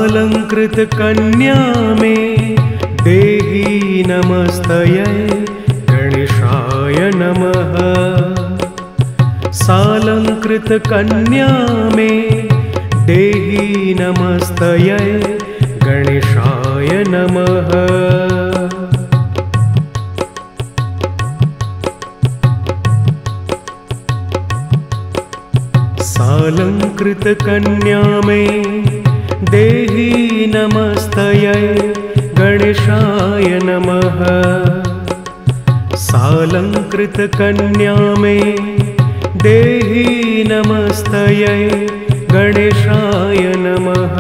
सालंकृत कन्या में देहि नमस्तये गणेशाय नमः। सालंकृत कन्या में देहि नमस्तये गणेशाय नमः। सालंकृत कन्या में देहि नमस्तये गणेशाय नमः। सालंकृत कन्या में देहि नमस्तये गणेशाय नमः।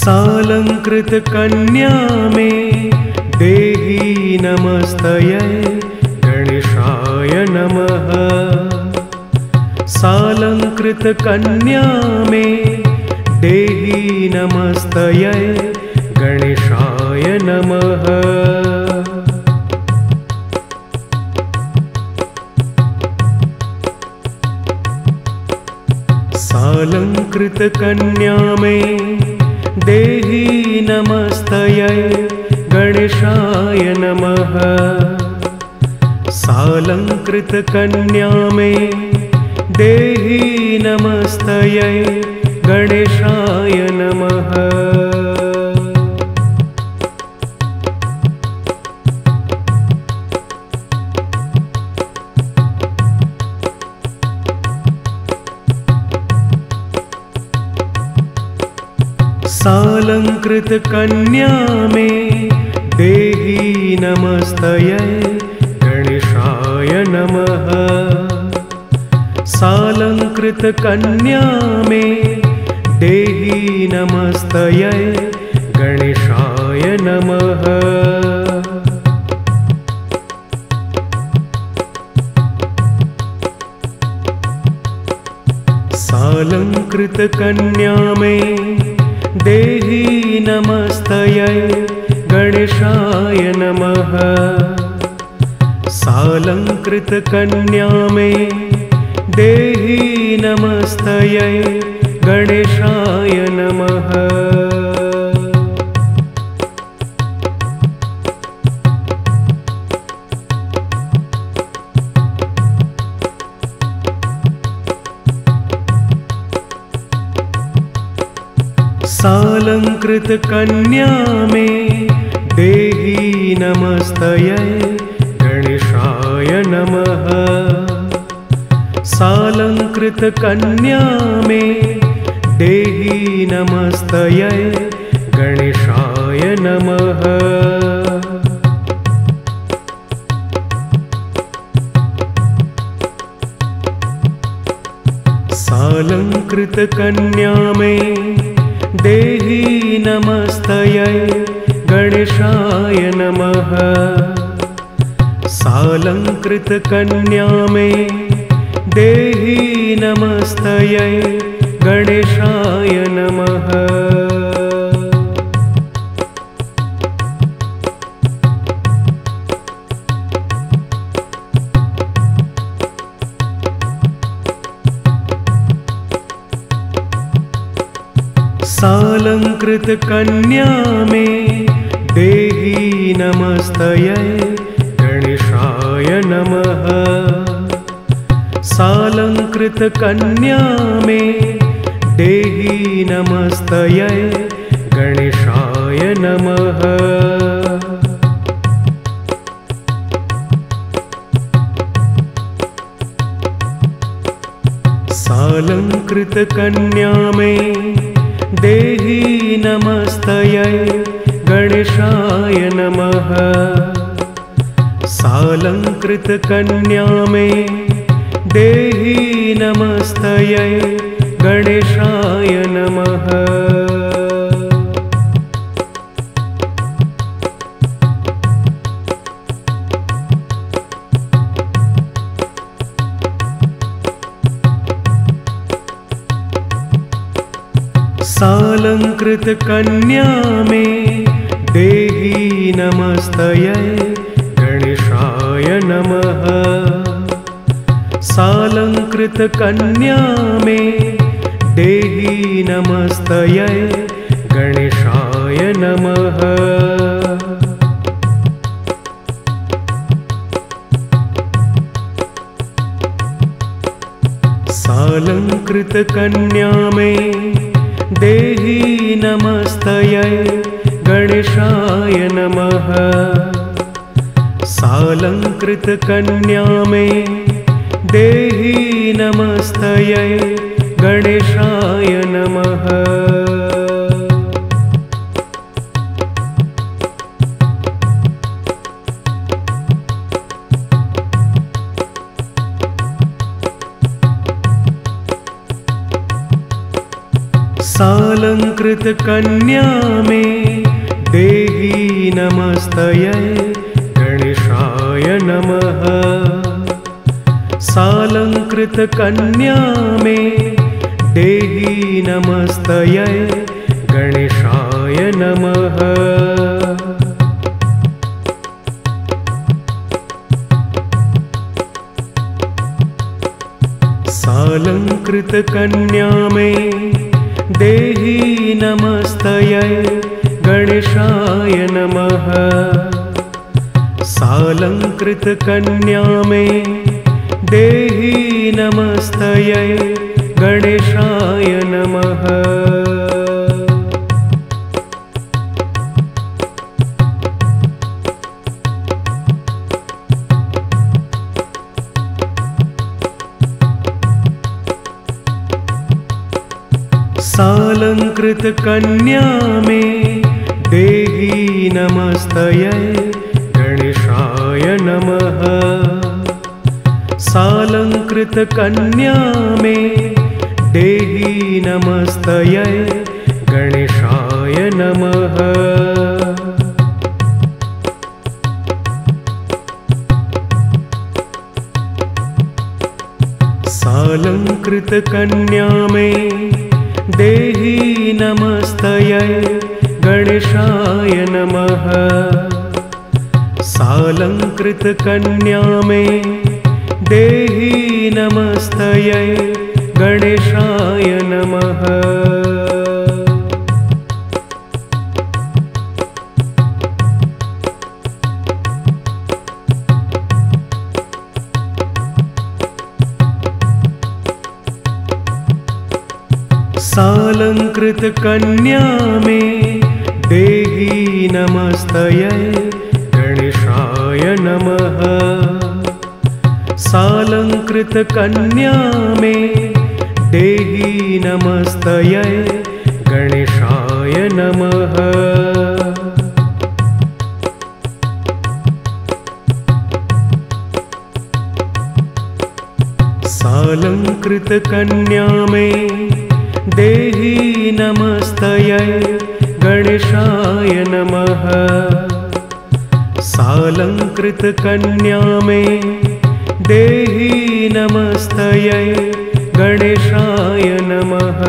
सालंकृत कन्या में देहि नमस्तये गणेशाय नमः। सालंकृत कन्या में देहि नमस्तये गणेशाय नमः। सालंकृत कन्या में देहि नमस्तये गणेशाय नमः। सालंकृत कन्या में देहि नमस्तये गणेशाय नमः। सालंकृत कन्या में देहि नमस्तये गणेशाय नमः। सालंकृत कन्या में देहि नमस्तये गणेशाय नमः। सालंकृत कन्या में देहि नमस्तये गणेशाय नमः। सालंकृत कन्या में देहि नमस्तये गणेशाय नमः। सालंकृत कन्या में देहि नमस्तये गणेशाय नमः। सालंकृत कन्या में देहि नमस्तये गणेशाय नमः। सालंकृत कन्या में देहि नमस्तये गणेशाय नमः। सालंकृत कन्या में देहि नमस्तये गणेशाय नमः। सालंकृत कन्या में देहि नमस्तये गणेशाय नमः। सालंकृत कन्या में देहि नमस्तये गणेशाय नमः। सालंकृत कन्या में देहि नमस्तये गणेशाय नमः। सालंकृत कन्या में देहि नमस्तये गणेशाय नमः। सालंकृतकन्या मे देहि नमस्तयै गणेशाय नमः। सालंकृतकन्या मे देहि नमस्तयै गणेशाय नमः। सालंकृतकन्या मे देहि नमस्तयै गणेशाय नमः। सालंकृतकन्या मे देहि नमस्तयै गणेशाय नमः। सालंकृतकन्या मे देहि नमस्तयै गणेशाय नमः। सालंकृतकन्या मे देहि नमस्तयै गणेशाय नमः। सालंकृतकन्या मे देहि नमस्तयै गणेशाय नमः। सालंकृतकन्या मे देहि नमस्तयै गणेशाय नमः। सालंकृतकन्या मे देहि नमस्तयै गणेशाय नमः। सालंकृतकन्या मे देहि नमस्तयै गणेशाय नमः। सालंकृतकन्या मे देहि नमस्तयै गणेशाय नमः। सालंकृतकन्या मे देहि नमस्तयै गणेशाय नमः। सालंकृतकन्या मे देहि नमस्तयै गणेशाय नमः। सालंकृतकन्या मे देहि नमस्तयै गणेशाय नमः। सालंकृतकन्या मे देहि नमस्तयै गणेशाय नमः। सालंकृतकन्या मे देहि नमस्तयै गणेशाय नमः।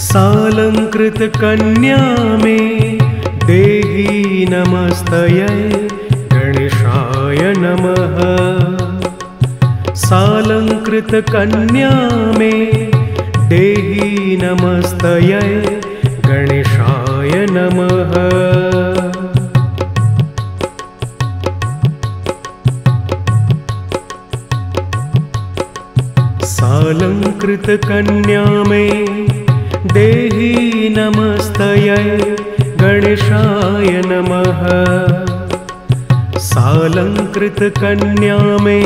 सालंकृतकन्या मे देहि नमस्तयै गणेशाय नमः। सालंकृतकन्या मे देहि नमस्तयै गणेशाय नमः। सालंकृतकन्या मे देहि नमस्तयै गणेशाय नमः। सालंकृतकन्या मे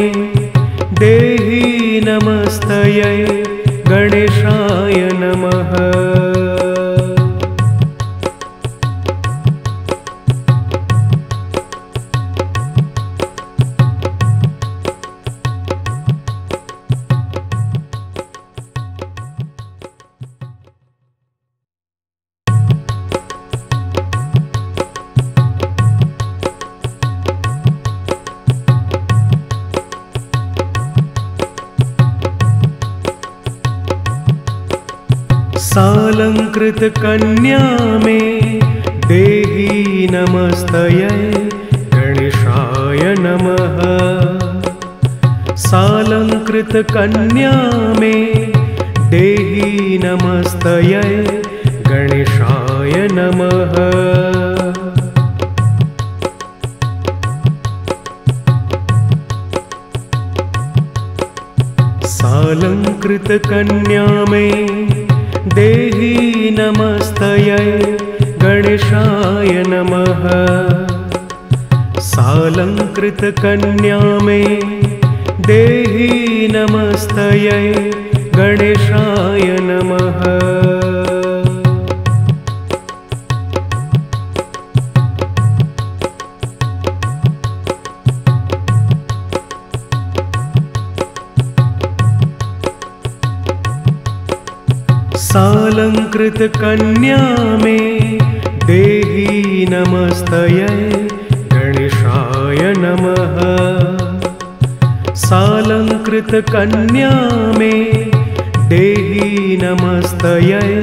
देहि नमस्तयै गणेशाय नमः। सालंकृतकन्या मे देहि नमस्तयै गणेशाय नमः। सालंकृतकन्या मे देहि नमस्तयै गणेशाय नमः। सालंकृतकन्या मे देहि नमस्तयै गणेशाय नमः। सालंकृतकन्या मे देहि नमस्तयै गणेशाय नमः। सालंकृतकन्या मे देहि नमस्तयै गणेशाय नमः। सालंकृतकन्या मे देहि नमस्तयै गणेशाय नमः। सालंकृतकन्या मे देहि नमस्तयै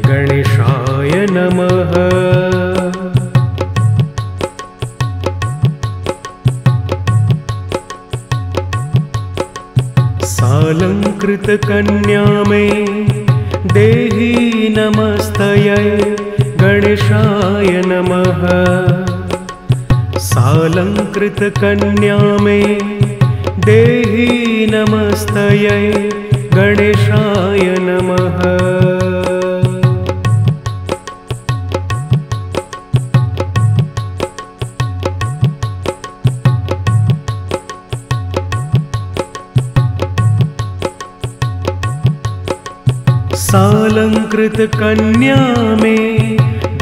गणेशाय नमः। सालंकृतकन्या मे देहि नमस्तयै गणेशाय नमः। सालंकृतकन्या मे देहि नमस्तयै गणेशाय नमः। सालंकृतकन्या मे देहि नमस्तयै गणेशाय नमः। सालंकृतकन्या मे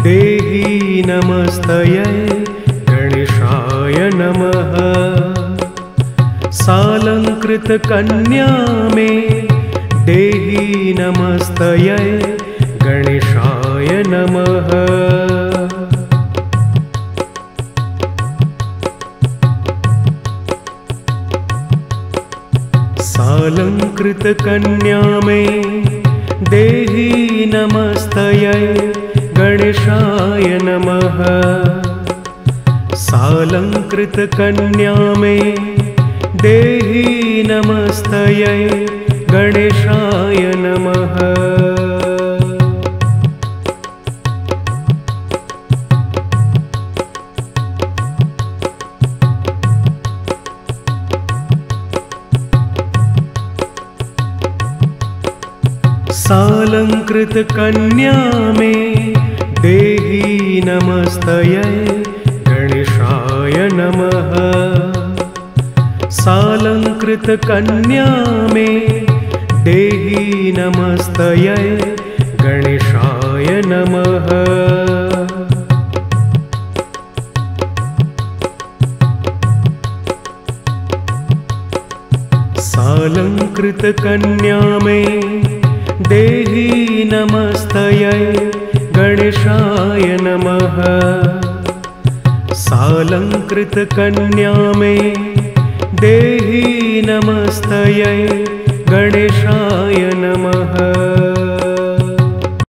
देहि नमस्तयै गणेशाय नमः। सालंकृतकन्या मे देहि नमस्तयै गणेशाय नमः। सालंकृतकन्या मे देहि नमस्तयै गणेशाय नमः। सालंकृतकन्या मे देहि नमस्तयै गणेशाय नमः। सालंकृतकन्या मे देहि नमस्तयै गणेशाय नमः। सालंकृतकन्या मे देहि नमस्तयै गणेशाय नमः। सालंकृतकन्या मे देहि नमस्तयै गणेशाय नमः। सालंकृतकन्या मे देहि नमस्तयै गणेशाय नमः। सालंकृतकन्या मे देहि नमस्तयै गणेशाय नमः। सालंकृतकन्या मे देहि नमस्तयै गणेशाय नमः।